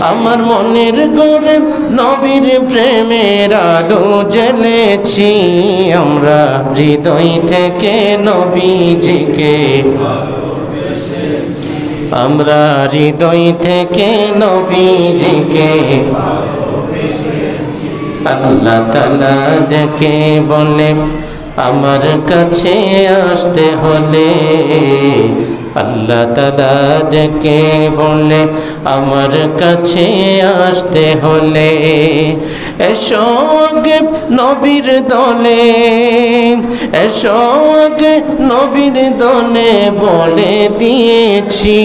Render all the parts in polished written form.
আমার মনের গড়ে নবীর প্রেমের আলো জ্বেলেছি আমরা হৃদয় থেকে নবীজিকে আমরা হৃদয় থেকে নবীজিকে আল্লাহ তাআলা ডেকে বলে আমার কাছে আসতে হলে আল্লাহ তাআলা ডেকে বলে আমার কাছে আসতে হলে এসো গে নবীর দলে এসো গে নবীর দলে বলে দিয়েছি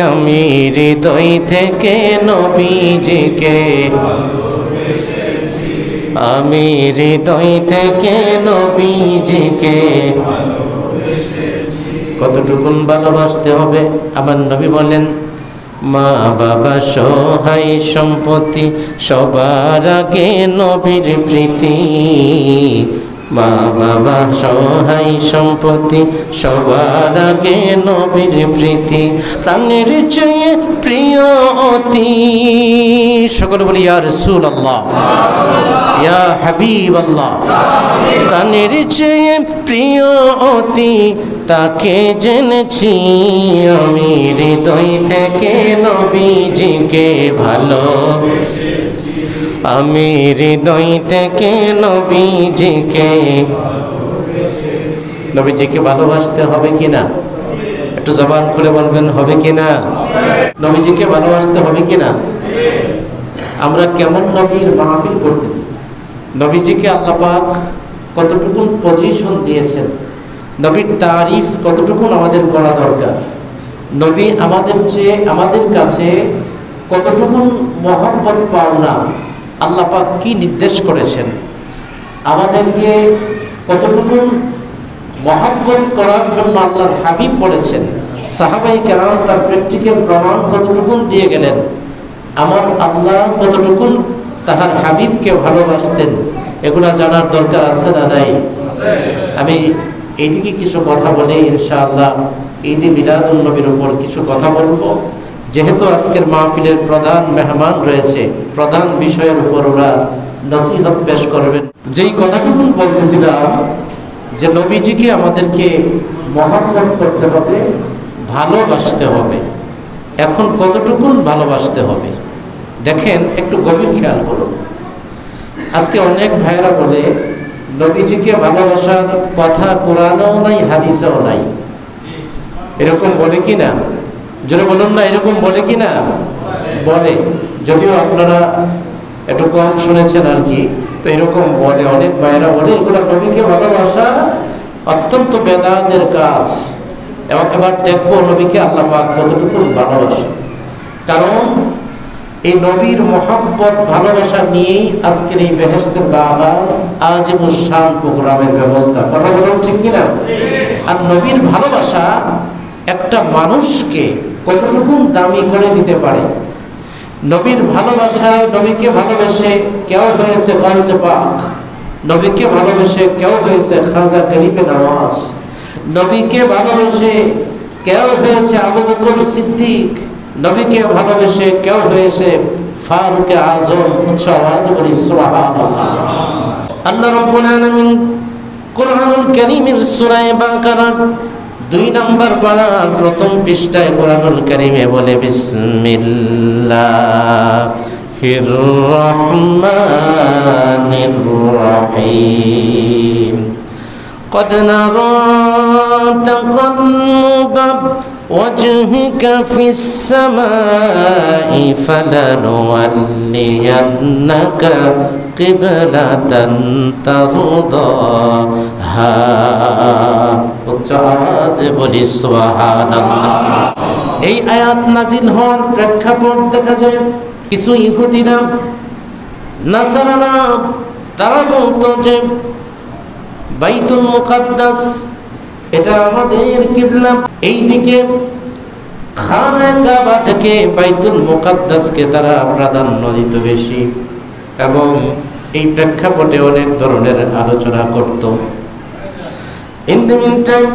আমি হৃদয় থেকে নবীজিকে আমি হৃদয় থেকে নবীজিকে কতটুকুন ভালোবাসতে হবে আমার নবী বলেন মা বাবা সহায় সম্পত্তি সবার আগে নবীর প্রীতি মা বাবা সহায় সম্পত্তি সবার আগে নবীর প্রীতি প্রাণের চেয়ে প্রিয় অতি সকলে বলি ইয়া রাসূলুল্লাহ ইয়া হাবিবাল্লাহ প্রাণের চেয়ে প্রিয় অতি তাকে জেনেছি আমি হৃদয় থেকে নবীজিকে ভালো আমি হৃদয় থেকে নবীজিকে ভালোবাসতে হবে কিনা একটু জবান খুলে বলবেন হবে কিনা নবীজিকে ভালোবাসতে হবে কিনা আমরা কেমন নবীর মাহফিল করতেছি নবীজিকে আল্লাহ পাক কতটুকু পজিশন দিয়েছেন নবীর তারিফ কতটুকু আমাদের করা দরকার নবী আমাদের কাছে কতটুকু মহব্বত পাওনা আল্লাহ পাক কি নির্দেশ করেছেন আমাদেরকে কতটুকু মহব্বত করার জন্য আল্লাহর হাবিব বলেছেন সাহাবায়ে কেরাম তার প্র্যাকটিক্যাল প্রমাণ কতটুকু দিয়ে গেলেন আমার আল্লাহ কতটুকু তাহার হাবিবকে ভালোবাসতেন এগুলা জানার দরকার আছে না নাই আমি এইদিকে কিছু কথা বলে ইনশাআল্লাহ ঈদে মিলাদুন নবীর উপর কিছু কথা বলবো যেহেতু আজকের মাহফিলের প্রধান মেহমান রয়েছে প্রধান বিষয়ের উপর ওরা নসিহত পেশ করবেন যেই কথাটুকু বলতেছিলাম যে নবীজিকে আমাদেরকে মহব্বত করতে হবে ভালোবাসতে হবে এখন কতটুকু ভালোবাসতে হবে দেখেন একটু গভীর খেয়াল করুন আজকে অনেক ভাইরা বলে নবীজিকে ভালোবাসার কথা কোরআনেও নাই হাদিসেও নাই এরকম বলে কি না জোরে বলুন না এরকম বলে কি না বলে যদিও আপনারা একটু কম শুনেছেন আর কি তো এরকম বলে অনেক ভাইরা বলে এগুলো নবীকে ভালোবাসা অত্যন্ত বেদাতের কাজ এবং এবার দেখবো নবীকে আল্লাহ পাক কতটুকু ভালোবাসে কারণ এই নবীর মহব্বত ভালোবাসা নিয়েই আজকের এই বেহেশতের বাগান আজিমুস শান প্রোগ্রামের ব্যবস্থা কথা বলুন ঠিক কিনা আর নবীর ভালোবাসা একটা মানুষকে কতটুকু দামি করে দিতে পারে নবীর ভালোবাসায় নবীকে ভালোবেসে কেউ হয়েছে গাউসে পাক নবীকে ভালোবেসে কেউ হয়েছে খাজা গরিবে নওয়াজ নবীকে ভালোবেসে কেউ হয়েছে আবু বকর সিদ্দিক নবীকে ভালোবেসে কেউ হয়েছে ফারুক আজম উচ্চ আওয়াজে বলি সুবহানাল্লাহ আল্লাহ রাব্বুল আলামিন কুরআনুল কারীমের সূরা বাকারা 2 নম্বর পারার প্রথম পৃষ্ঠায় কুরআনুল কারীমে বলে বিসমিল্লাহির রহমানির রহিম قد نرى تقلب وجهك في السماء فلنولينك قبلة ترضاها উচ্চাজে বলি সুবহানাল্লাহ এই আয়াত নাযিল হওয়ার প্রেক্ষাপট দেখা যায় কিছু ইহুদিরা নাসারারা তারা বলতো যে বাইতুল মুকাদ্দাস এটা আমাদের কিবলা এইদিকে খানায়ে কাবা থেকে বাইতুল মুকাদ্দাসকে তারা প্রাধান্য দিত বেশি এবং এই প্রেক্ষাপটে অনেক ধরনের আলোচনা করত ইন দ্য মিন টাইম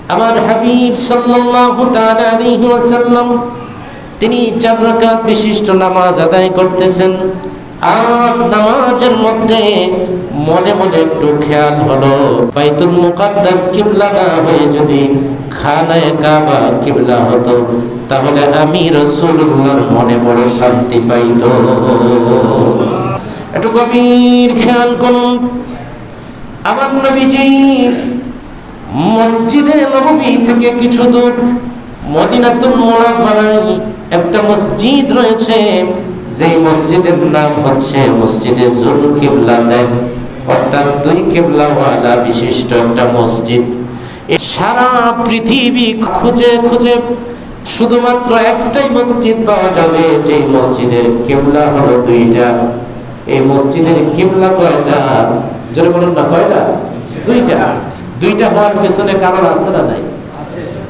আমার হাবিব সাল্লাল্লাহু তাআলা আলাইহি ওয়াসাল্লাম তিনি 4 রাকাত বিশিষ্ট নামাজ আদায় করতেছেন। আর নামাজের মধ্যে মনে মনে একটু খেয়াল হলো, বাইতুল মুকাদ্দাস কিবলা না হয়ে যদি খানায়ে কাবা কিবলা হতো তাহলে আমি রাসূলুল্লাহর মনে বড় শান্তি পাইতো। একটু গভীর খেয়াল করুন, আমার নবীজি মসজিদে নববী থেকে কিছু দূর মদিনাতুল মুনাওয়ারায় একটা মসজিদ রয়েছে, যে মসজিদের নাম হচ্ছে মসজিদে জুল কিবলাতাইন, অর্থাৎ 2 কিবলাওয়ালা বিশিষ্ট একটা মসজিদ। সারা পৃথিবী খুঁজে খুঁজে শুধুমাত্র একটাই মসজিদ পাওয়া যাবে যে মসজিদের কিবলা হলো 2টা। এই মসজিদের কিবলা কয়টা? জোরে বলুন না, কয়টা? 2টা। 2টা হওয়ার পেছনে কারণ আছে না নাই?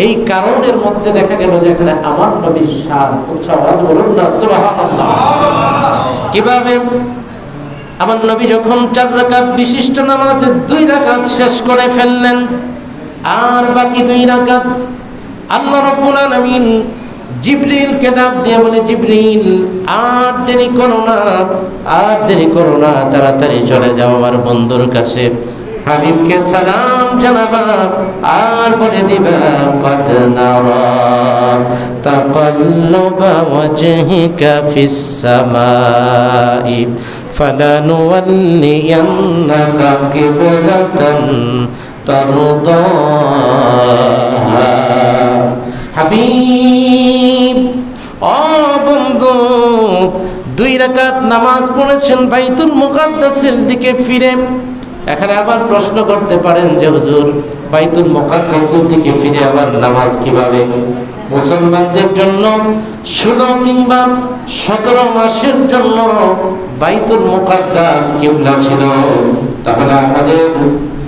এই কারণের মধ্যে দেখা গেল যে এখানে আমার নবীর শান, উচ্চ আওয়াজ বলুন না সুবহানাল্লাহ। কিভাবে? আমার নবী যখন 4 রাকাত বিশিষ্ট নামাজে 2 রাকাত শেষ করে ফেললেন, আর বাকি 2 রাকাত আল্লাহ রাব্বুল আলামিন জিবরিলকে ডাক দিয়ে বলে, জিবরিল আর দেরি করো না, আর দেরি করো না, তাড়াতাড়ি চলে যাও আমার বন্ধুর কাছে, হাবিবকে সালাম জানাবা আর বলে দিবা, কদ নারা তাকাল্লুবা ওয়াজহিকা ফিস সামাই ফালানুওয়াল্লিয়ান্নাকা কিবলাতান তারদাহা। হাবিব, ও বন্ধু, 2 রাকাত নামাজ পড়েছেন বাইতুল মুকাদ্দাসের দিকে ফিরে। এখানে আবার প্রশ্ন করতে পারেন যে হুজুর, বাইতুল মুকাদ্দাসের দিকে ফিরে আবার নামাজ কিভাবে? মুসলমানদের জন্য 16 কিংবা 17 মাসের জন্য বাইতুল মুকাদ্দাস কিবলা ছিল। তাহলে আমাদের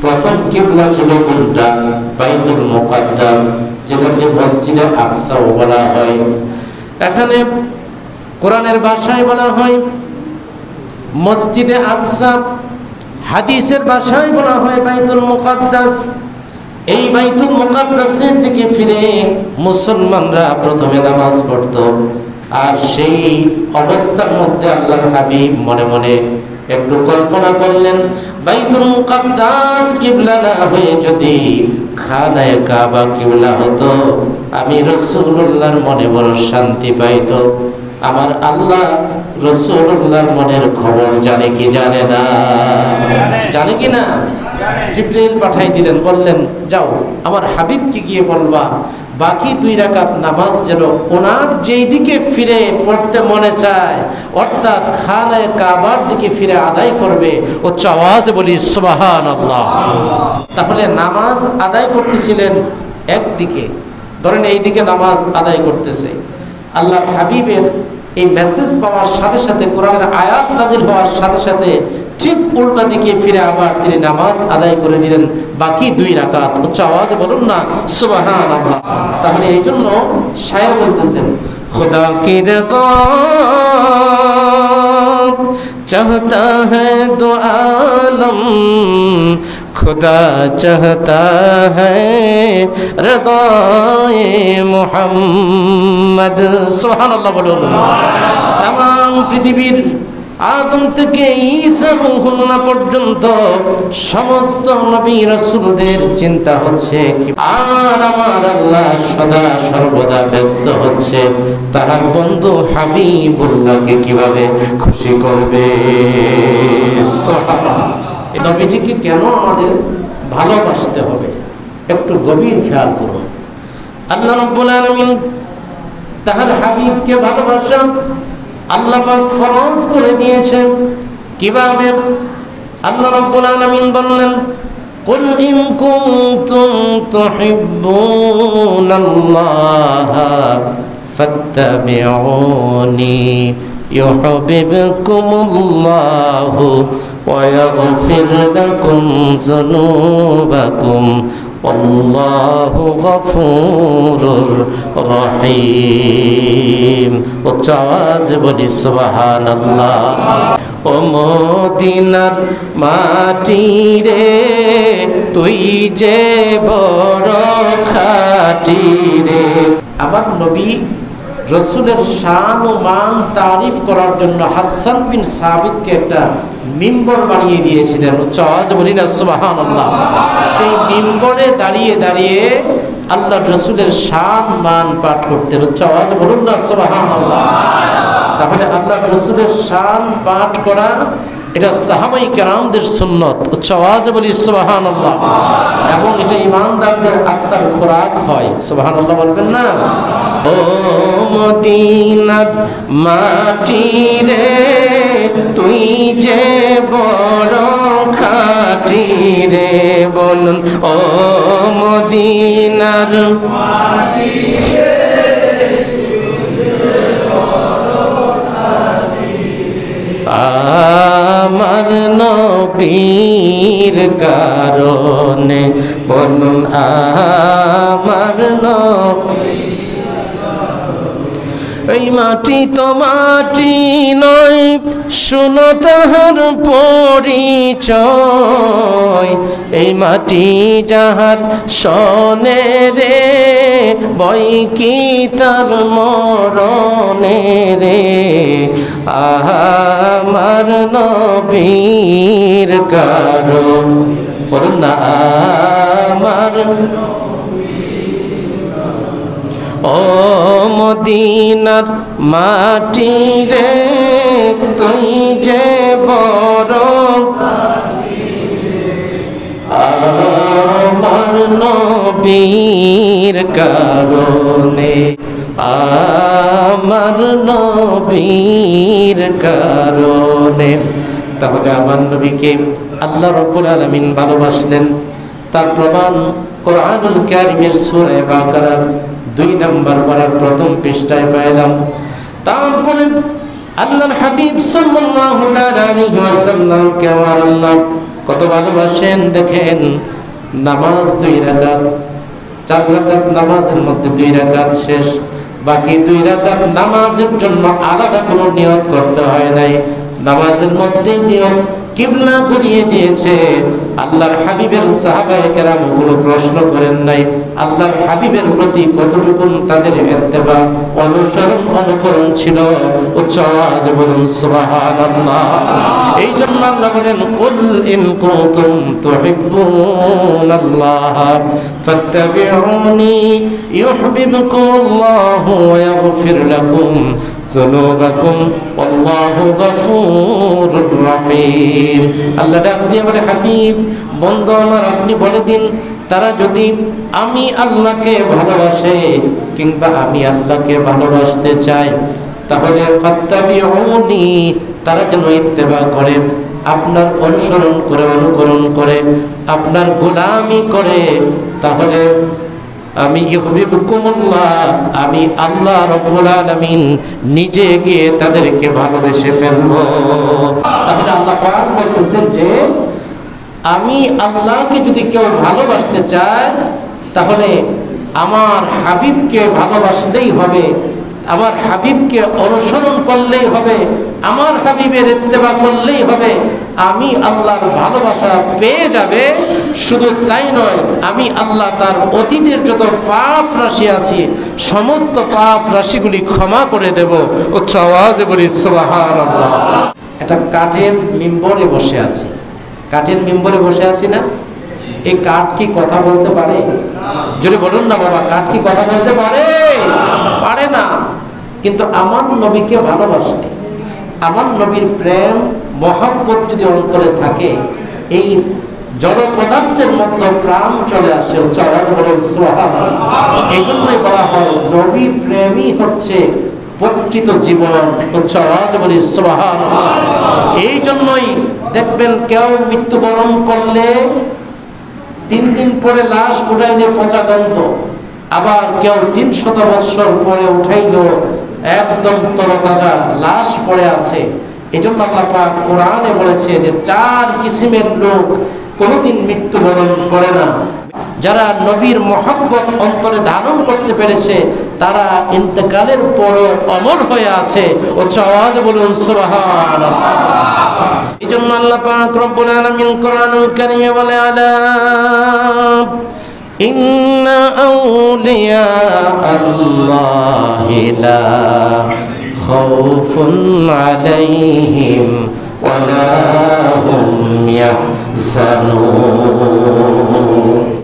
প্রথম কিবলা ছিল কোনটা? বাইতুল মুকাদ্দাস, যেটাকে মসজিদে আকসাও বলা হয়। এখানে কোরআনের ভাষায় বলা হয় মসজিদে আকসা, হাদিসের ভাষায় বলা হয় বাইতুল মুকাদ্দাস। এই বাইতুল মুকাদ্দাসের দিকে ফিরে মুসলমানরা প্রথমে নামাজ পড়তো। আর সেই অবস্থার মধ্যে আল্লাহর হাবিব মনে মনে একটু কল্পনা করলেন, বাইতুল মুকাদ্দাস কিবলা না হয়ে যদি খানায়ে কাবা কিবলা হতো, আমি রাসূলুল্লাহর মনে বড় শান্তি পাইতো। আমার আল্লাহ রাসূলুল্লাহর মনের খবর জানে কি জানে না? জানে কি না? জিবরিল পাঠাই দিলেন, বললেন যাও আমার হাবিবকে গিয়ে বলবা বাকি 2 রাকাত নামাজ যেন ওনার যেই দিকে ফিরে পড়তে মনে চায়, অর্থাৎ খানায়ে কাবার দিকে ফিরে আদায় করবে। উচ্চ আওয়াজে বলি সুবহানাল্লাহ। তাহলে নামাজ আদায় করতেছিলেন একদিকে, ধরেন এই দিকে নামাজ আদায় করতেছে, আল্লাহ হাবিবের এই মেসেজ পাওয়ার সাথে সাথে, কোরআনের আয়াত নাজিল হওয়ার সাথে সাথে ঠিক উল্টা দিকে ফিরে আবার তিনি নামাজ আদায় করে দিলেন বাকি 2 রাকাত। উচ্চ আওয়াজে বলুন না সুবহানাল্লাহ। তাহলে এই জন্য শায়ের বলতেছেন, খুদা কি রিদা চাহতা হ্যায় দো আলম, खुदा चाहता है रदाए मुहम्मद। सुबहानाल्लाह बोलুন। तमाम পৃথিবীর আদম থেকে ঈসা রূহুল্লাহ পর্যন্ত সমস্ত নবী রাসূলদের চিন্তা হচ্ছে, আর আমার আল্লাহ সদা সর্বদা ব্যস্ত হচ্ছে তার বন্ধু হাবিবুল্লাহকে কিভাবে খুশি করবে। সুবহানাল্লাহ। এই নবীজিকে কেন আমাদের ভালোবাসতে হবে একটু গভীর খেয়াল করুন। আল্লাহ রাব্বুল আলামিন তার হাবিবকে ভালোবাসা আল্লাহ পাক ফরজ করে দিয়েছেন। কিভাবে? আল্লাহ রাব্বুল আলামিন বললেন, কুল ইন কুনতুম তুহিব্বুনাল্লাহা ফাত্তাবিউনি ইউহিব্বুকুমুল্লাহু ওয়া ইয়াগফির লাকুম যুনুবাকুম আল্লাহু গফুরুর রহিম। উচ্চ আওয়াজে বলি সুবহানাল্লাহ। ও মদিনার মাটি রে তুই যে বড় খাঁটি রে। আমার নবী রসুলের শান ও মান তারিফ করার জন্য হাসান বিন সাবিতকে একটা মিম্বর বানিয়ে দিয়েছিলেন। উচ্চ আওয়াজে বলি না সুবহানাল্লাহ। সেই মিম্বরে দাঁড়িয়ে দাঁড়িয়ে আল্লাহ রসুলের শান মান পাঠ করতেন। উচ্চ আওয়াজে বলুন না সুবহানাল্লাহ। তাহলে আল্লাহ রসুলের শান পাঠ করা এটা সাহাবাই কেরামদের সুন্নত। উচ্চ আওয়াজে বলি সুবহানাল্লাহ। এবং এটা ইমানদারদের আত্মার খোরাক হয়। সুবহানাল্লাহ বলবেন না? ও মদিনার মাটি রে তুই যে বড় খাঁটি রে, বলুন ও মদিনার মাটি রে আমার নবীর কারণে, বলুন আমার নবী। এই মাটি তো মাটি নয়, শুনো তাহার পরিচয়। এই মাটি যাহার শোনে রে, বই কি তার মরণে রে। আমার নবীর কারণ, বলুন না আমার। ও মদিনার মাটি রে তুই যে বড়, আমার নবীর কারণে, আমার নবীর কারণে। তাহলে আমার নবীকে আল্লাহ রাব্বুল আলামিন ভালোবাসলেন, তার প্রমাণ কোরআনুল কারীমের সূরা বাকারার 2 নম্বর পারার প্রথম পৃষ্ঠায় পাইলাম। তারপরে আল্লাহর হাবিব সাল্লাল্লাহু তাআলা আলাইহি ওয়াসাল্লামকে আমার আল্লাহ কত ভালোবাসেন দেখেন। নামাজ 2 রাকাত, 4 রাকাত নামাজের মধ্যে 2 রাকাত শেষ, বাকি 2 রাকাত নামাজের জন্য আলাদা কোনো নিয়ত করতে হয় নাই। নামাজের মধ্যেই নিয়ত কিবলা ঘুরিয়ে দিয়েছে। আল্লাহর হাবিবের সাহাবায়ে কেরাম কোনো প্রশ্ন করেন নাই। আল্লাহর হাবিবের প্রতি কতটুকু তাদের ইত্তেবা, অনুসরণ, অনুকরণ ছিল। উচ্চ আওয়াজে বলুন সুবহানাল্লাহ। এই জন্য আল্লাহ বলেন কুল ইন কুনতুম তুহিব্বুনাল্লাহ ফাত্তাবিউনি ইউহিব্বুকুমুল্লাহু ওয়া ইয়াগফির লাকুম যুনুবাকুম আল্লাহু গফুরুর রহিম। আল্লাহ ডাক দিয়ে বলে, হাবিব বন্ধু আমার আপনি বলে দিন, তারা যদি আমি আল্লাহকে ভালোবাসে কিংবা আমি আল্লাহকে ভালোবাসতে চাই, তাহলে ফাত্তাবিউনি, তারা যেন ইত্তেবা করে, আপনার অনুসরণ করে, অনুকরণ করে, আপনার গোলামি করে। তাহলে আমি ইউহিব্বুকুমুল্লাহ, আমি আল্লাহ রাব্বুল আলামিন নিজে গিয়ে তাদেরকে ভালোবেসে ফেলবো। তাহলে আল্লাহ পাক বলতেছেন যে আমি আল্লাহকে যদি কেউ ভালোবাসতে চায় তাহলে আমার হাবিবকে ভালোবাসলেই হবে, আমার হাবিবকে অনুসরণ করলেই হবে, আমার হাবিবের ইত্তেবা করলেই হবে। আমি আল্লাহর ভালোবাসা পেয়ে যাবে। শুধু তাই নয়, আমি আল্লাহ তার অতীতের যত পাপ রাশি আছে সমস্ত পাপ রাশিগুলি ক্ষমা করে দেব। উচ্চ আওয়াজে বলি সুবহানাল্লাহ। একটা কাঠের মিম্বরে বসে আছি, কাঠের মিম্বরে বসে আছি না? এই কাঠ কি কথা বলতে পারে? যদি বলুন না বাবা, কাঠ কি কথা বলতে পারে? পারে না। কিন্তু আমার নবীকে ভালোবাসলে, আমার নবীর প্রেম মহব্বত যদি অন্তরে থাকে, এই জড় পদার্থের মধ্যে প্রাণ চলে আসে। এই জন্যই বলা হয় নবীর প্রেমই হচ্ছে প্রকৃত জীবন। এই জন্যই দেখবেন কেউ মৃত্যুবরণ করলে 3 দিন পরে লাশ উঠাইলে পচা গন্ধ, আবার কেউ 300 বৎসর পরে উঠাইলো একদম তরতাজা লাশ পড়ে আছে। এই জন্য আল্লাহ পাক কোরআনে বলেছে যে 4 কিসিমের লোক কোনোদিন মৃত্যুবরণ করে না। যারা নবীর মহব্বত অন্তরে ধারণ করতে পেরেছে তারা ইন্তেকালের পরও অমর হয়ে আছে। উচ্চ আওয়াজে বলুন সুবহানাল্লাহ। এই জন্য আল্লাহ পাক রব্বুল আলামিন কোরআনুল কারীমে বলে, আলা ইন্না আউলিয়া আল্লাহি লা খাউফুন আলাইহিম ওয়া লা হুম ইয়াহজানুন।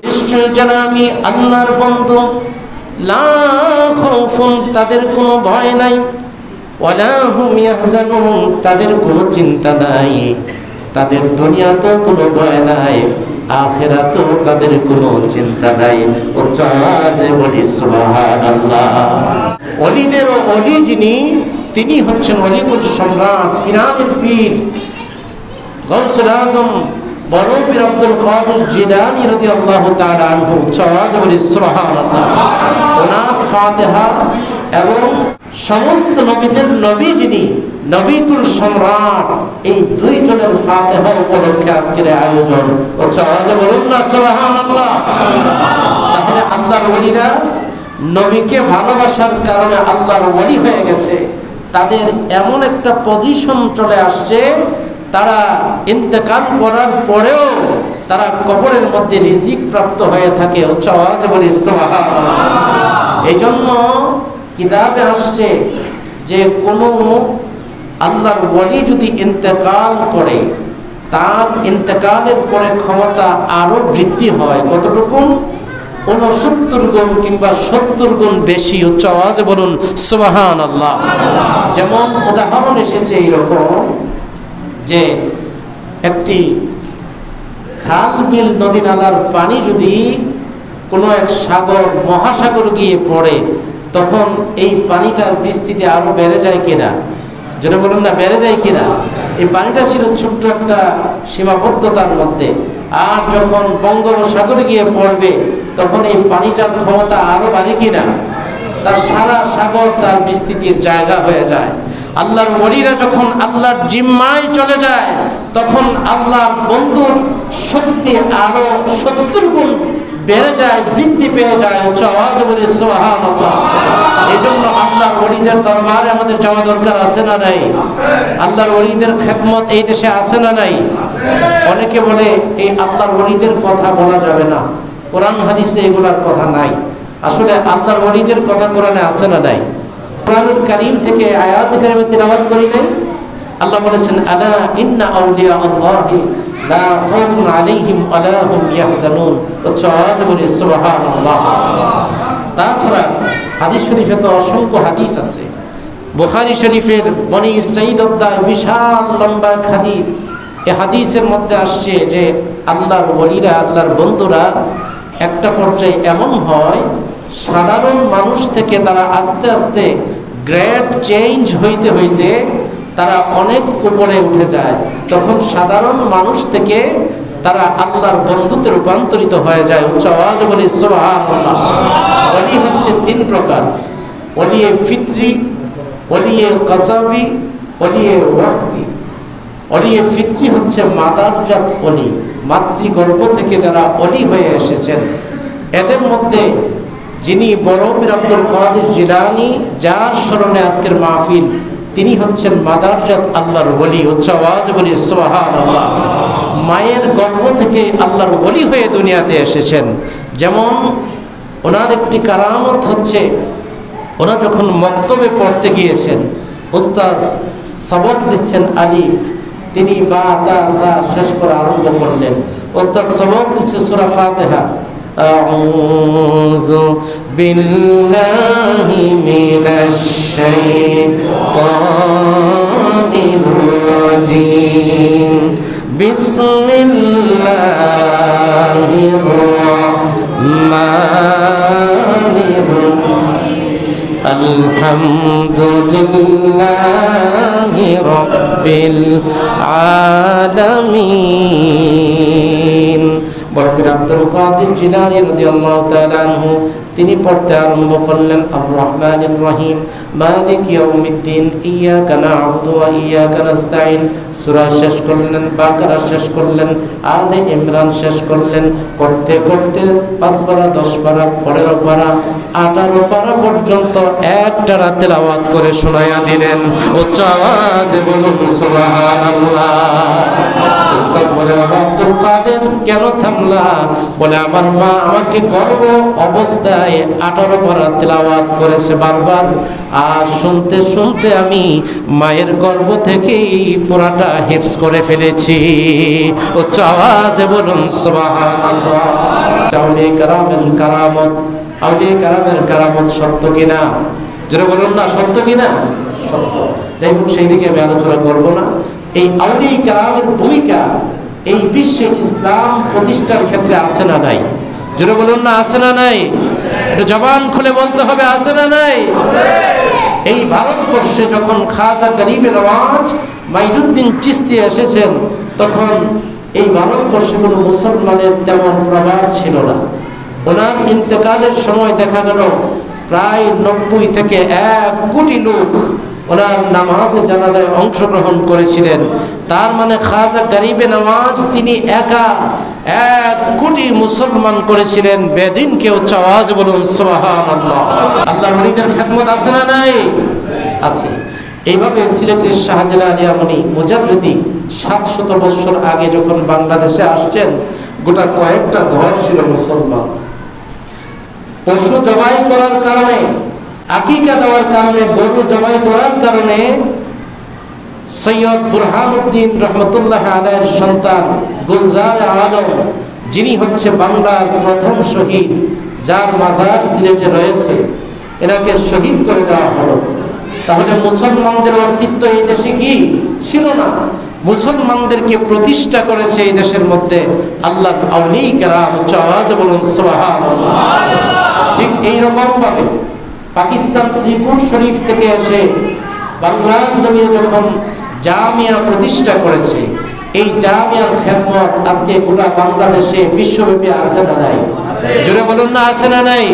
নিশ্চয় জানা আমি আল্লাহর বন্ধু, লা খাউফুন তাদের কোনো ভয় নাই, ওয়া লা হুম ইয়াহজানুন তাদের কোনো চিন্তা নাই। তাদের দুনিয়াতেও কোনো ভয় নাই, আখিরাতেও তাদের কোনো চিন্তা নাই। উচ্চ আওয়াজে বলি সুবহানাল্লাহ। ওলিদেরও ওলি যিনি, তিনি হচ্ছেন ওলিকুল সম্রাট, পীরানের পীর গাউসুল আজম বড় পীর আব্দুল কাদের জিলানী রাদিয়াল্লাহু তাআলা আনহু। উচ্চ আওয়াজে বলি সুবহানাল্লাহ। ওনার ফাতিহা এবং সমস্ত নবীদের নবী যিনি, নবীকুল সম্রাট, এই দুইজনের ফাতিহা উপলক্ষে আজকের আয়োজন। উচ্চ আওয়াজে বলুন না সুবহানাল্লাহ। তাহলে আল্লাহর ওলিরা নবীকে ভালোবাসার কারণে আল্লাহর ওলি হয়ে গেছে। তাদের এমন একটা পজিশন চলে আসছে, তারা ইন্তেকাল করার পরেও তারা কবরের মধ্যে রিজিক প্রাপ্ত হয়ে থাকে। উচ্চ আওয়াজে বলি সুবহানাল্লাহ। এই জন্য কিতাবে আসছে যে কোনো আল্লাহর ওলি যদি ইন্তেকাল করে, তার ইন্তেকালের পরে ক্ষমতা আরো বৃদ্ধি হয়। কতটুকু? 69 গুণ কিংবা 70 গুণ বেশি। উচ্চ আওয়াজে বলুন সুবহানাল্লাহ। যেমন উদাহরণ এসেছে এইরকম যে একটি খাল বিল নদী নালার পানি যদি কোনো এক সাগর মহাসাগর গিয়ে পড়ে, তখন এই পানিটার বিস্তৃতি আরো বেড়ে যায় কিনা? যেটা বলুন না, বেড়ে যায় কিনা? এই পানিটা ছিল ছোট্ট একটা সীমাবদ্ধতার মধ্যে, আর যখন বঙ্গোপসাগরে গিয়ে পড়বে তখন এই পানিটার ক্ষমতা আরো বাড়ে কিনা? তার সারা সাগর তার বিস্তৃতির জায়গা হয়ে যায়। আল্লাহর ওলিরা যখন আল্লাহর জিম্মায় চলে যায়, তখন আল্লাহর বন্ধুর শক্তি আরো 70 গুণ বেড়ে যায়, বৃদ্ধি পেয়ে যায়। উচ্চ আওয়াজে বলি সুবহানাল্লাহ। এই জন্য আল্লাহর ওলিদের দরবারে আমাদের যাওয়া দরকার আছে না নাই? আল্লাহর ওলিদের খেদমত এই দেশে আছে না নাই? অনেকে বলে এই আল্লাহর ওলিদের কথা বলা যাবে না, কোরআন হাদিসে এগুলার কথা নাই। আসলে আল্লাহর ওলিদের কথা কোরআনে আছে না নাই? কোরআনুল কারীম থেকে আয়াত কারিমে তিলাওয়াত করি নাই? আল্লাহ বলেছেন আলা ইন্না আউলিয়া আল্লাহি লা খাউফুন আলাইহিম ওয়া লা হুম ইয়াহজানুন। উচ্চ আওয়াজে বলি সুবহানাল্লাহ। তাছাড়া হাদিস শরীফে তো অসংখ্য হাদিস আছে। বুখারী শরীফের বনি ইসরাঈল অধ্যায় বিশাল লম্বা হাদিস। এই হাদিসের মধ্যে আসছে যে আল্লাহর ওলিরা, আল্লাহর বন্ধুরা একটা পর্যায়ে এমন হয়, সাধারণ মানুষ থেকে তারা আস্তে আস্তে গ্রেড চেঞ্জ হইতে হইতে তারা অনেক উপরে উঠে যায়। তখন সাধারণ মানুষ থেকে তারা আল্লাহর বন্ধুতে রূপান্তরিত হয়ে যায়। উচ্চ আওয়াজে বলি সুবহানাল্লাহ। ওলি হচ্ছে 3 প্রকার: ওলিয়ে ফিতরি, ওলিয়ে কাসাবি, ওলিয়ে ওয়াকফি। ওলিয়ে ফিতরি হচ্ছে মাদারজাত ওলি, মাতৃগর্ভ থেকে যারা ওলি হয়ে এসেছেন। এদের মধ্যে যিনি বড় পীর আব্দুল কাদের জিলানী, যার স্মরণে আজকের মাহফিল, তিনি হচ্ছেন মাদারজাত আল্লাহর ওলি। উচ্চ আওয়াজে বলি সুবহানাল্লাহ। মায়ের গর্ভ থেকে আল্লাহর ওলি হয়ে দুনিয়াতে এসেছেন। যেমন ওনার একটি কারামত হচ্ছে, ওনা যখন মক্তবে পড়তে গিয়েছেন, উস্তাদ সবক দিচ্ছেন আলিফ, তিনি বা তা সা শেষ করে আরম্ভ করলেন। উস্তাদ সবক দিচ্ছে সূরা ফাতিহা। আউযু বিল্লাহি মিনাশ শাইতানির রাজিম। বিসমিল্লাহির রাহমানির রাহিম। আলহামদুলিল্লাহি রাব্বিল আলামিন। বড় পীর আব্দুল কাদের জিলানী রাদিয়াল্লাহু তাআলা আনহু তিনি পড়তে আরম্ভ করলেন আর রহমানির রহিম মালিক ইয়াউমিদ্দিন ইয়্যাকা না'বুদু ওয়া ইয়্যাকা নাস্তাঈন। সূরা শেষ করলেন, বাকারা শেষ করলেন, আলে ইমরান শেষ করলেন। করতে করতে 5 পারা, 10 পারা, 15 পারা 18 পারা পর্যন্ত একটা রাত তেলাওয়াত করে শোনায়া দিলেন। উচ্চ আওয়াজে বলুন সুবহানাল্লাহ। বলে বাবা আব্দুল কাদের কেন থামলা? বলে আমার মা আমাকে গর্ভ অবস্থায় 18 পারা তেলাওয়াত করেছে বারবার, আর শুনতে শুনতে আমি মায়ের গর্ভ থেকেই পুরাটা হিফজ করে ফেলেছি। উচ্চ আওয়াজে বলুন সুবহানাল্লাহ। আউলিয়া কেরামের কারামত, আউলিয়া কেরামের কারামত সত্য কিনা? যারা বলুন না সত্য কিনা? সত্য। যাই হোক, সেই দিকে আমি আলোচনা করব না। এই আউলিয়া কেরামের ভূমিকা এই বিশ্বে ইসলাম প্রতিষ্ঠার ক্ষেত্রে আছে না নাই? যারা বলুন না আছে না নাই? একটু জবান খুলে বলতে হবে আছে না নাই? এই ভারতবর্ষে যখন খাজা গরিবে নওয়াজ মাইনুদ্দিন চিশতি এসেছেন, তখন এই ভারতবর্ষে কোনো মুসলমানের তেমন প্রভাব ছিল না। ওনার ইন্তেকালের সময় দেখা গেল প্রায় 90 থেকে 1 কোটি লোক ওনার নামাজে জানাজায় অংশগ্রহণ করেছিলেন। তার মানে খাজা গরিবে নওয়াজ তিনি একা 1 কোটি মুসলমান করেছিলেন। বেদিনকে উচ্চ আওয়াজে বলুন সুবহানাল্লাহ। আল্লাহর ওলিদের খেদমত আছে না নাই? আছে। এইভাবে সিলেটের শাহজালাল আলী মুজাদ্দিদি 700 বছর আগে যখন বাংলাদেশে আসছেন, গোটা কয়েকটা ঘর ছিল মুসলমান। পশু জবাই করার কারণে, আকিকা দেওয়ার কারণে, গরু জবাই করার কারণে সৈয়দ বুরহানুদ্দিন রহমতুল্লাহ আলাইহির সন্তান গুলজার আলম, যিনি হচ্ছে বাংলার প্রথম শহীদ, যার মাজার সিলেটে রয়েছে, এনাকে শহীদ করে দেওয়া হলো। তাহলে মুসলমানদের অস্তিত্ব এই দেশে কি ছিল না? মুসলমানদেরকে প্রতিষ্ঠা করেছে এই দেশের মধ্যে আল্লাহর আউলিয়া কেরাম। উচ্চ আওয়াজে বলুন সুবহানাল্লাহ। ঠিক এইরকম ভাবে পাকিস্তান শ্রীপুর শরীফ থেকে এসে বাংলার জমিনে যখন জামিয়া প্রতিষ্ঠা করেছে, এই জামিয়ার খেদমত আজকে গোটা বাংলাদেশে বিশ্বব্যাপী আছে না নাই? জোরে বলুন না আছে না নাই?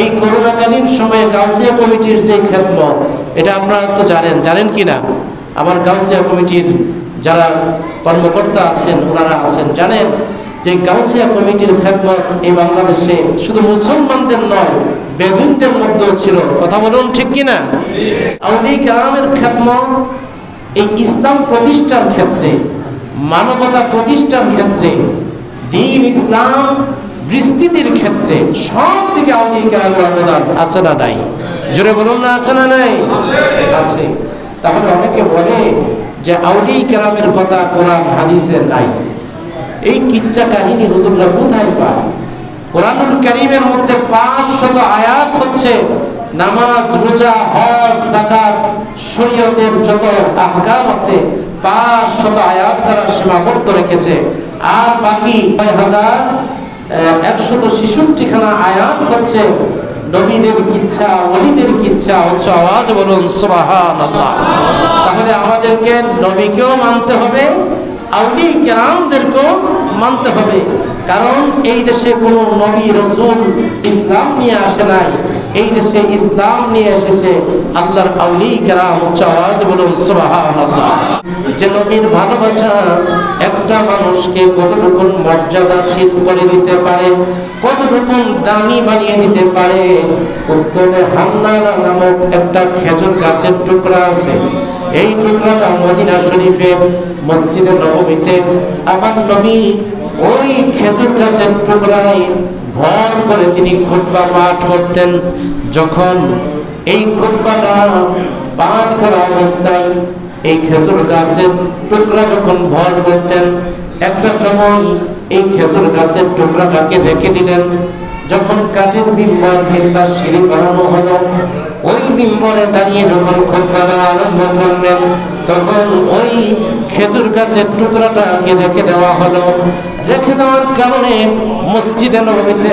এই করোনাকালীন সময়ে গাউসিয়া কমিটির যে খেদমত, এটা আপনারা তো জানেন কি না? আমার গাউসিয়া কমিটির যারা কর্মকর্তা আছেন, ওনারা আছেন, জানেন যে গাউসিয়া কমিটির খেদমত এই বাংলাদেশে শুধু মুসলমানদের নয়, বেদুইনদের মধ্যেও ছিল। কথা বলুন ঠিক কিনা? আউলিয়া কেরামের খেদমত এই ইসলাম প্রতিষ্ঠার ক্ষেত্রে, মানবতা প্রতিষ্ঠার ক্ষেত্রে, দ্বীন ইসলাম বিস্তৃতির ক্ষেত্রে সব দিকে আউলিয়া কেরামের অবদান আছে না নাই? জোরে বলুন না আছে না নাই? আছে। তাহলে অনেকে বলে যে আউলিয়া কেরামের কথা কোরআন হাদিসে নাই। এই কিচ্ছা কাহিনী হুজুররা কোথায় পায়? কোরআনুল কারীমের মধ্যে 500 আয়াত হচ্ছে নামাজ, রোজা, হজ, যাকাত, শরীয়তের যত আহকাম আছে 500 আয়াত দ্বারা সীমাবদ্ধ রেখেছে। আর বাকি 6166 খানা আয়াত হচ্ছে নবীদের কিচ্ছা, ওলিদের কিচ্ছা। উচ্চ আওয়াজে বলুন সুবহানাল্লাহ। তাহলে আমাদেরকে নবীকেও মানতে হবে, আউলিয়া কেরামদেরকেও মানতে হবে। কারণ এই দেশে কোনো নবী রাসূল ইসলাম নিয়ে আসে নাই, এই দেশে ইসলাম নিয়ে এসেছে আল্লাহর আউলিয়া কেরাম। উচ্চ আওয়াজে বলুন সুবহানাল্লাহ। যে নবীর ভালোবাসা একটা মানুষকে কতটুকু মর্যাদাশীল করে দিতে পারে, কতটুকু দামি বানিয়ে দিতে পারে। উসমানে হান্নানা নামক একটা খেজুর গাছের টুকরা আছে, এই টুকরাটা মদিনা শরীফে মসজিদে নববীতে আমার নবী ওই খেজুর গাছের টুকরায় ভর করে তিনি খুতবা পাঠ করতেন। যখন এই খুতবাটা পাঠ করা অবস্থায় এই খেজুর গাছের টুকরা যখন ভর করতেন, একটা সময় এই খেজুর গাছের টুকরাটাকে রেখে দিলেন। যখন কাঠের মিম্বর কিংবা সিঁড়ি বানানো হলো, ওই মিম্বরে দাঁড়িয়ে যখন খুতবা দেওয়া আরম্ভ করলেন, তখন ওই খেজুর গাছের টুকরাটাকে রেখে দেওয়া হলো। রেখে দেওয়ার কারণে মসজিদে নববীতে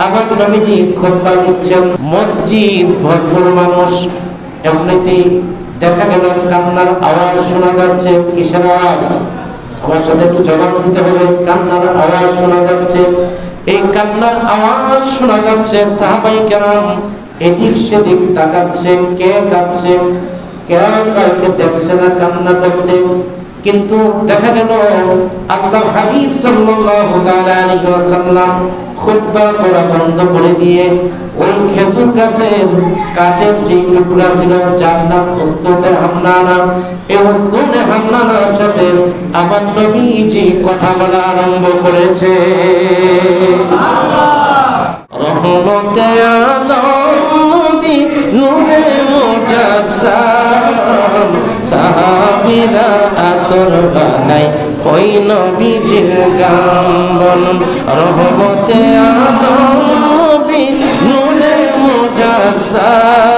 আমার নবীজি খুতবা দিচ্ছেন, মসজিদ ভরপুর মানুষ। এমনিতেই দেখা গেল কান্নার আওয়াজ শোনা যাচ্ছে। কিসের আওয়াজ? আমার সাথে একটু জবাব দিতে হবে। কান্নার আওয়াজ শোনা যাচ্ছে। এই কান্নার আওয়াজ শোনা যাচ্ছে। সাহাবায়ে কেরাম এদিক সেদিক তাকাচ্ছে, কে কাঁদছে, কে কাউকে দেখছে না কান্না করতে। কিন্তু দেখা গেল আল্লাহর হাবিব সাল্লাল্লাহু তাআলা আলাইহি ওয়াসাল্লাম খুতবা পড়া বন্ধ করে দিয়ে ওই খেজুর গাছের কাঠের যে টুকরা ছিল যার নাম উস্তুনে হান্নানা, এই উস্তুনে হান্নানার সাথে আমার নবীজি কথা বলা আরম্ভ করেছে। রহমতে আলম নবী নূরে মুজাসসাম, সাহাবীরা আতর বানাই ওই নবীজির গান বলুন। রহমতে আলম নবী নূরে মুজাসসাম,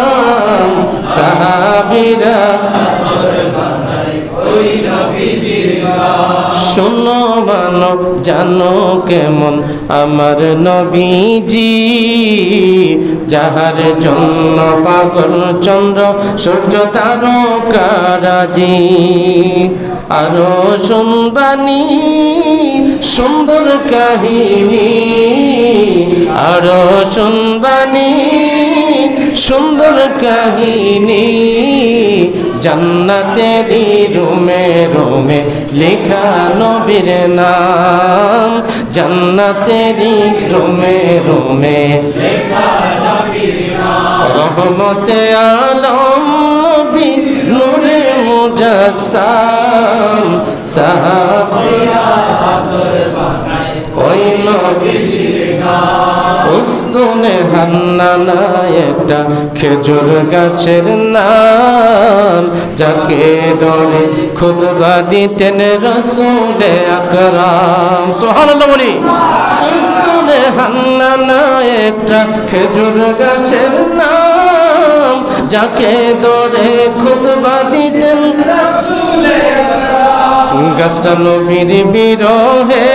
সাহাবীরা আতর বানাই ওই নবীজির গান। শোনো মানব জানো কেমন আমার নবীজি, যাহার জন্য পাগল চন্দ্র সূর্য তারকারাজি। আরো শুনবানি সুন্দর কাহিনী, আরো শুনবানি সুন্দর কাহিনী, জান্নাতেরই রুমে রুমে লেখা নবীর নাম, জান্নাতেরই রুমে রুমে লেখা নবীর নাম। রহমতে আলম নবী নূরে মুজাসসাম, সাহাবীরা আতর বানাই ওই নবীজির গান। উস্তুনে হান্নানা একটা খেজুর গাছের নাম, যাকে ধরে খুতবা দিতেন রাসূলে আকরাম। সুবহানাল্লাহ বলি। উস্তুনে হান্নানা একটা খেজুর গাছের নাম, যাকে ধরে খুতবা দিতেন রাসূলে আকরাম। গাছটা নবীর বিরহে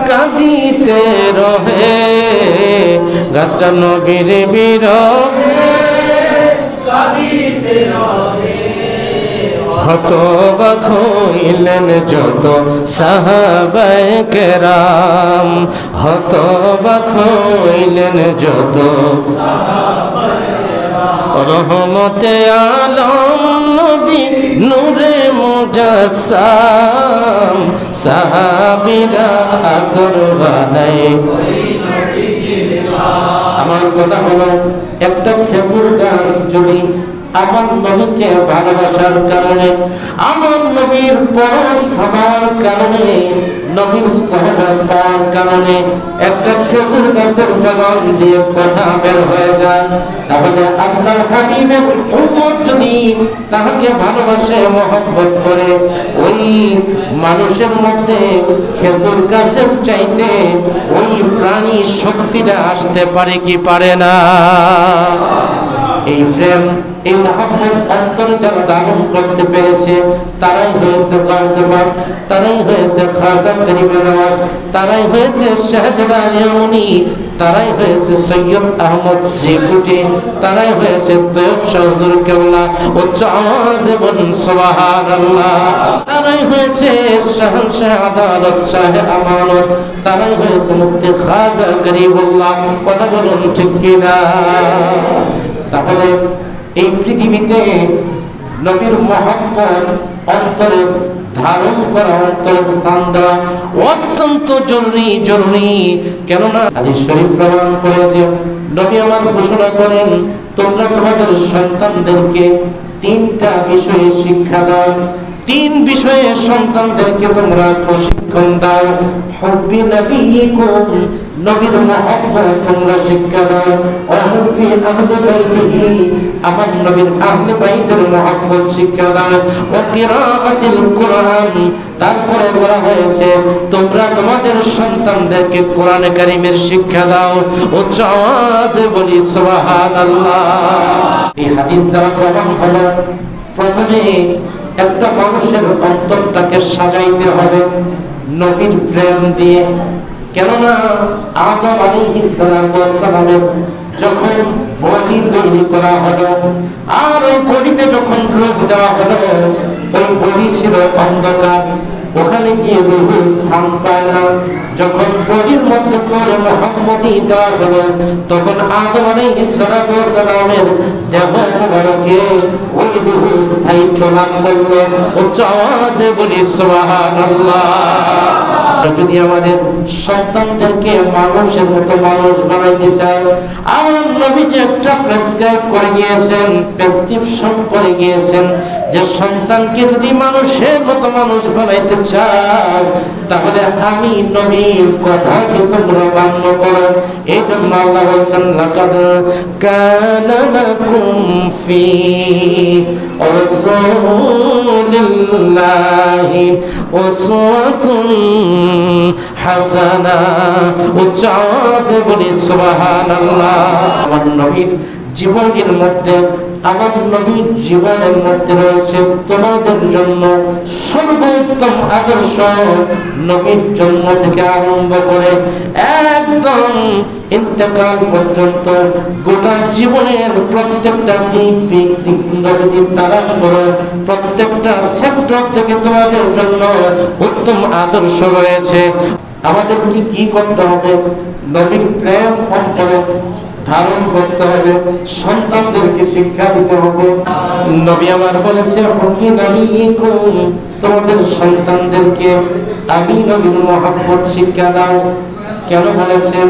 কাঁদিতে রহে, গাছটা নবীর বিরহে কাঁদিতে রহে। হতবাক হইলেন যত সাহাবায়ে কেরাম, হতবাক হইলেন যত সাহাবায়ে কেরাম। রহমতে আলম নবী নূরে মুজাসসাম, সাহাবীরা আতর বানাই ওই নবীজির গান। আমার কথা হলো একটা খেজুর গাছ যদি আমার নবীকে ভালোবাসার কারণে, আমার নবীর পরশ হবার কারণে, নবীর সহবত পাওয়ার কারণে একটা খেজুর গাছের জবান দিয়ে কথা বের হয়ে যায়, তাহলে আল্লাহর হাবিবের উম্মত যদি তাহাকে ভালোবাসে মহব্বত করে, ওই মানুষের মধ্যে খেজুর গাছের চাইতে ওই প্রাণী শক্তিটা আসতে পারে কি পারে না? এই প্রেম, এই মহব্বত অন্তরে যারা ধারণ করতে পেরেছে তারাই হয়েছে গাউসে পাক, তারাই হয়েছে খাজা গরিবে নওয়াজ, তারাই হয়েছে শাহজালাল মুনি, তারাই হয়েছে সৈয়দ আহমদ শ্রীকুটি, তারাই হয়েছে তৈয়ব শাহ হুজুর কেবলা উচ্চ আওয়াজে বলুন সুবহানাল্লাহ, তারাই হয়েছে শাহনশাহ আদালত শাহ আমানত, তারাই হয়েছে মুফতি খাজা গরিবুল্লাহ। কথা বলুন ঠিক কিনা? তাহলে এই পৃথিবীতে নবীর মহব্বত অন্তরে ধারণ করা, অন্তরে স্থান দেওয়া অত্যন্ত জরুরি। কেননা হাদিস শরীফ প্রমাণ করে যে নবী আমার ঘোষণা করেন, তোমরা তোমাদের সন্তানদেরকে তিনটা বিষয়ে শিক্ষা দাও, তিন বিষয়ে সন্তানদেরকে তোমরা প্রশিক্ষণ দাও। হুব্বি নবিয়িকুম, নবীর মহব্বত তোমরা শিক্ষা দাও। হুব্বি আহলে বাইতিহি, আমার নবীর আহলে বাইতের মহব্বত শিক্ষা দাও। ওয়া কিরাআতিল কুরআন, তারপরে বলা হয়েছে তোমরা তোমাদের সন্তানদেরকে কোরআন কারীমের শিক্ষা দাও। উচ্চ আওয়াজে বলি সুবহানাল্লাহ। এই হাদিস দ্বারা প্রমাণ হলো প্রথমে একটা মানুষের অন্তরটাকে সাজাইতে হবে নবীর প্রেম দিয়ে। কেননা আদম আলাইহিস সালামের যখন বডি তৈরি করা হলো, আর ওই বডিতে যখন রূপ দেওয়া হলো, ওই বডি ছিল অন্ধকার, ওখানে গিয়ে রূহ স্থান পায় না। যখন বডির মধ্যে নূরে মুহাম্মদী দেওয়া হলো, তখন আদম আলাইহিস সালামের দেহ মুবারকে ওই রূহ স্থায়ী দায়িত্ব লাভ করলো। উচ্চ আওয়াজে বলি সুবহানাল্লাহ। যদি আমাদের সন্তানদেরকে মানুষের মতো মানুষ বানাইতে চায়, আমার নবী যে একটা প্রেসক্রাইব করে গিয়েছেন, প্রেসক্রিপশন করে গিয়েছেন যে সন্তানকে যদি মানুষের মতো মানুষ বানাইতে চাও, তাহলে আমি নবীর কথাকে তোমরা মান্য করো। এই জন্য আল্লাহ বলেছেন, লাকাদ কানা লাকুম ফি রাসূলিল্লাহি উসওয়াতুন হাসানা। উচ্চ আওয়াজে বলি সুবহানাল্লাহ। আমার নবীর জীবনের মধ্যে, আমার নবীর জীবনের মধ্যে রয়েছে তোমাদের জন্য সর্বোত্তম আদর্শ। নবীর জন্ম থেকে আরম্ভ করে একদম ইন্তেকাল পর্যন্ত গোটা জীবনের প্রত্যেকটা দিক তোমরা যদি তালাশ করো, প্রত্যেকটা সেক্টর থেকে তোমাদের জন্য উত্তম আদর্শ রয়েছে। আমাদের কি করতে হবে? নবীর প্রেম অন্তরে ধারণ করতে হবে, সন্তানদেরকে শিক্ষা দিতে হবে। নবী আমার বলেছে, হুকি নবীকুম, তোমাদের সন্তানদেরকে আমি নবীর মহব্বত শিক্ষা দাও। কেন বলেছে?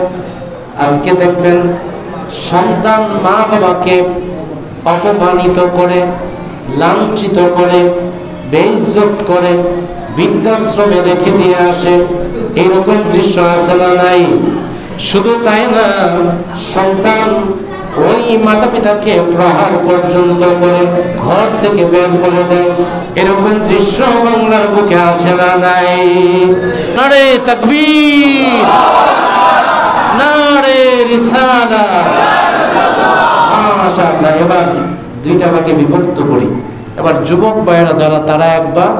আজকে দেখবেন সন্তান মা বাবাকে অপমানিত করে, লাঞ্ছিত করে, বেইজ্জত করে, বৃদ্ধাশ্রমে রেখে দিয়ে আসে। এরকম দৃশ্য আছে না নাই? শুধু তাই না, সন্তান ওই মাতা পিতাকে প্রহার পর্যন্ত করে ঘর থেকে বের করে দেয়। এরকম দৃশ্য বাংলার বুকে আছে না নাই? নারে তাকবীর, নারে রিসালাত। মাশাআল্লাহ। এবার দুইটা ভাগে বিভক্ত করি। এবার যুবক ভাইয়েরা যারা তারা এক ভাগ,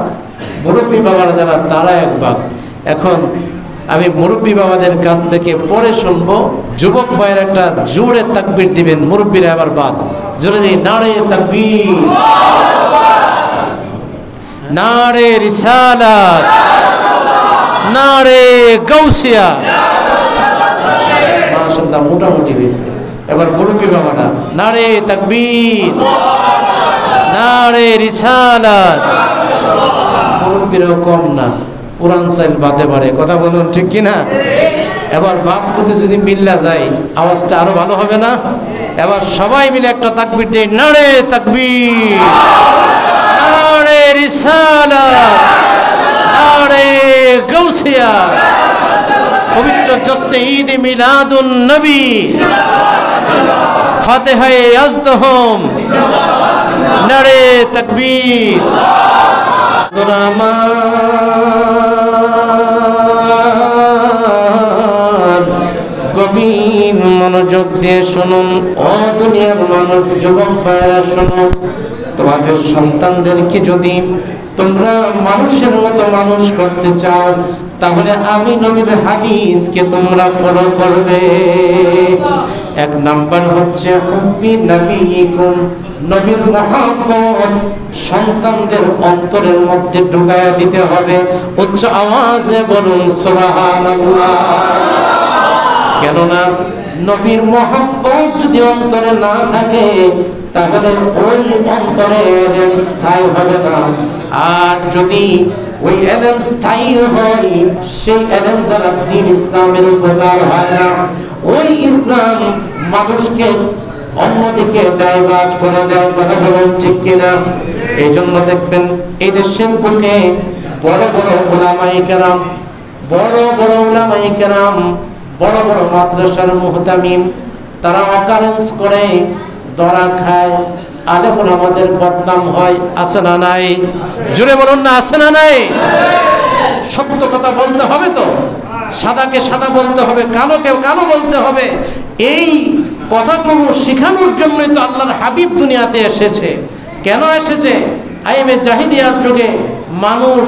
মুরব্বী বাবারা যারা তারা এক ভাগ। এখন আমি মুরব্বী বাবাদের কাছ থেকে পরে শুনবো, যুবক ভাইয়ের একটা জোরে তাকবীর দিবেন, মুরব্বীরা আবার বাদ জোরে দিই। নারে তাকবীর, নারে রিসালাত, নারে গাউসিয়া। মাশাআল্লাহ, মোটামুটি হয়েছে। এবার মুরব্বী বাবারা নারে তাকবীর, নারে রিসালাত। মুরব্বীরাও কম না, পুরান চাইল বাদে পারে। কথা বলুন ঠিক কিনা? এবার বাপ পুতে যদি মিল্লা যায়, আওয়াজটা আরো ভালো হবে না? এবার সবাই মিলে একটা তাকবীর দেয়, নারে তাকবীর, নারে রিসালাত, নারে গাউসিয়া। পবিত্র জশ্নে ঈদ মিলাদুন নবী, ফাতিহায়ে আজদহম, নারে তাকবীর। গভীর মনোযোগ দিয়ে শুনুন, ও দুনিয়ার মানুষ, যুবক ভাইরা শুনুন। তোমাদের সন্তানদেরকে যদি তোমরা মানুষের মতো মানুষ করতে চাও, তাহলে আমি নবীর হাদিসকে তোমরা ফলো করবে। এক নাম্বার হচ্ছে হুব্বি নবীকুম, নবীর মহব্বত সন্তানদের অন্তরের মধ্যে ঢুকায়া দিতে হবে। উচ্চ আওয়াজে বলুন সুবহানাল্লাহ। কেননা নবীর মহব্বত যদি অন্তরে না থাকে, তাহলে ওই অন্তরে এলেম স্থায়ী হবে না। আর যদি ওই এলেম স্থায়ী হয়, সেই এলেম দ্বারা দ্বীন ইসলামের উপকার হয় না। ওই ইসলাম মানুষকে অন্যদিকে ডাইভার্ট করে দেয়। কথা বলুন ঠিক কিনা? এই জন্য দেখবেন এই দেশের বুকে বড় বড় উলামায়ে কেরাম, বড় বড় উলামায়ে কেরাম, বড় বড় মাদ্রাসার মুহতামিম, তারা অকারেন্স করে ধরা খায়, আলেম ওলামাদের বদনাম হয়। আছে না নাই? জোরে বলুন না, আছে না নাই? সত্য কথা বলতে হবে তো, সাদাকে সাদা বলতে হবে, কালোকে কালো বলতে হবে। এই কথাগুলো শেখানোর জন্যই তো আল্লাহর হাবিব দুনিয়াতে এসেছে। কেন এসেছে? আইমে জাহিলিয়ার যুগে মানুষ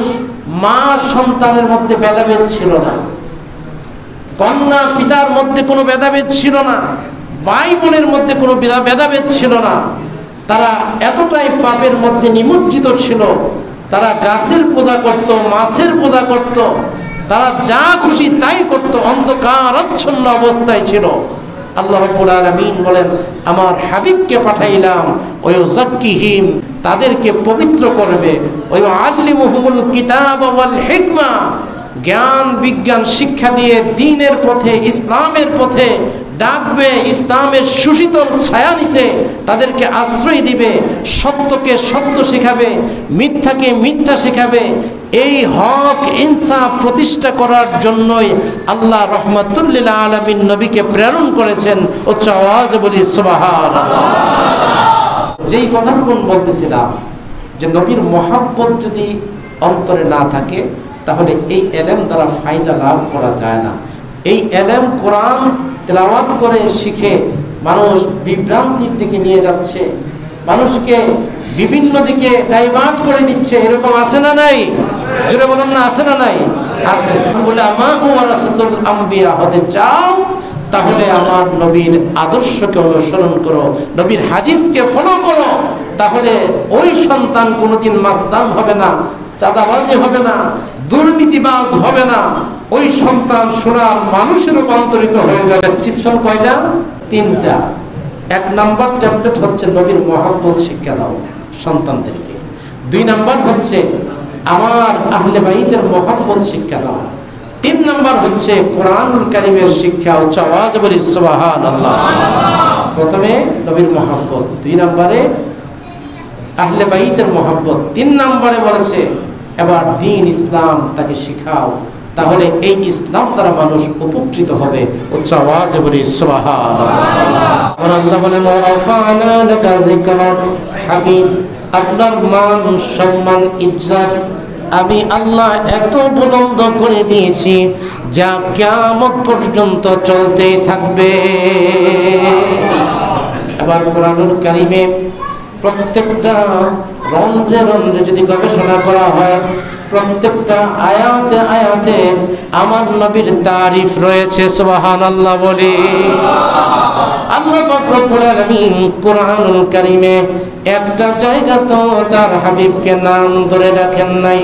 মা সন্তানের মধ্যে ভেদাভেদ ছিল না, কন্যা পিতার মধ্যে কোনো ভেদাভেদ ছিল না, ভাই বোনের মধ্যে কোনো ভেদাভেদ ছিল না। তারা এতটাই পাপের মধ্যে নিমজ্জিত ছিল, তারা গাছের পূজা করত, মাছের পূজা করত, তারা যা খুশি তাই করত, অন্ধকারাচ্ছন্ন অবস্থায় ছিল। আল্লাহ রাব্বুল আলামিন বলেন, আমার হাবিবকে পাঠাইলাম ওয়ায়ুযাক্কিহিম, তাদেরকে পবিত্র করবে। ওই আল্লিমুহুমুল কিতাব ওয়াল হিকমা, জ্ঞান বিজ্ঞান শিক্ষা দিয়ে দ্বীনের পথে, ইসলামের পথে ডাকবে, ইসলামের সুশীতল ছায়া নিচে তাদেরকে আশ্রয় দিবে, সত্যকে সত্য শেখাবে, মিথ্যাকে মিথ্যা শেখাবে। এই হক ইনসাফ প্রতিষ্ঠা করার জন্যই আল্লাহ রহমাতুল লিল আলামিন নবীকে প্রেরণ করেছেন। উচ্চ আওয়াজে বলি সুবহানাল্লাহ। যেই কথাটুকু বলতেছিলাম যে নবীর মহাব্বত যদি অন্তরে না থাকে তাহলে এই এলেম দ্বারা ফায়দা লাভ করা যায় না। এই এলেম কোরআন তেলাওয়াত করে শিখে মানুষ বিভ্রান্তির দিকে নিয়ে যাচ্ছে, মানুষকে বিভিন্ন দিকে ডাইভার্ট করে দিচ্ছে। এরকম আছে না নাই? জোরে বলুন না, আছে না নাই? আছে। বলে আমার ওয়ারাসাতুল আম্বিয়া হতে চাও তাহলে আমার নবীর আদর্শকে অনুসরণ করো, নবীর হাদিসকে ফলো করো। তাহলে ওই সন্তান কোনোদিন মাস্তান হবে না, চাঁদাবাজি হবে না, দুর্নীতিবাজ হবে না। ওই সন্তান সোনার মানুষে রূপান্তরিত হয়ে যাবে। প্রেসক্রিপশন কয়টা? 3টা। 1 নাম্বার ট্যাবলেট হচ্ছে নবীর মহব্বত শিক্ষা দাও সন্তানদেরকে। 2 নাম্বার হচ্ছে আমার আহলে বাইতের মহব্বত শিক্ষা দাও। 3 নাম্বার হচ্ছে কোরআনুল কারীমের শিক্ষা। উচ্চ আওয়াজে বলি সুবহানাল্লাহ। প্রথমে নবীর মহব্বত, 2 নম্বরে আহলে বাইতের মহব্বত, 3 নম্বরে বলেছে এবার দ্বীন ইসলাম তাকে শিখাও। তাহলে এই ইসলাম দ্বারা মানুষ উপকৃত হবে। উচ্চ আওয়াজে বলি সুবহানাল্লাহ। আল্লাহ বলেন ওয়ারাফা'না লাকা যিকরাক হাবিব, আপনার মান সম্মান ইজ্জত আমি আল্লাহ এত বুলন্দ করে দিয়েছি যা কিয়ামত পর্যন্ত চলতেই থাকবে। এবার কোরআনুল কারীমে প্রত্যেকটা রন্ধ্রে রন্ধ্রে যদি গবেষণা করা হয়, প্রত্যেকটা আয়াতে আয়াতে আমার নবীর তারিফ রয়েছে। সুবহানাল্লাহ বলি। আল্লাহ পাক রব্বুল আলামিন কোরআনুল কারীমে একটা জায়গা তো তার হাবিবকে নাম ধরে রাখেন নাই।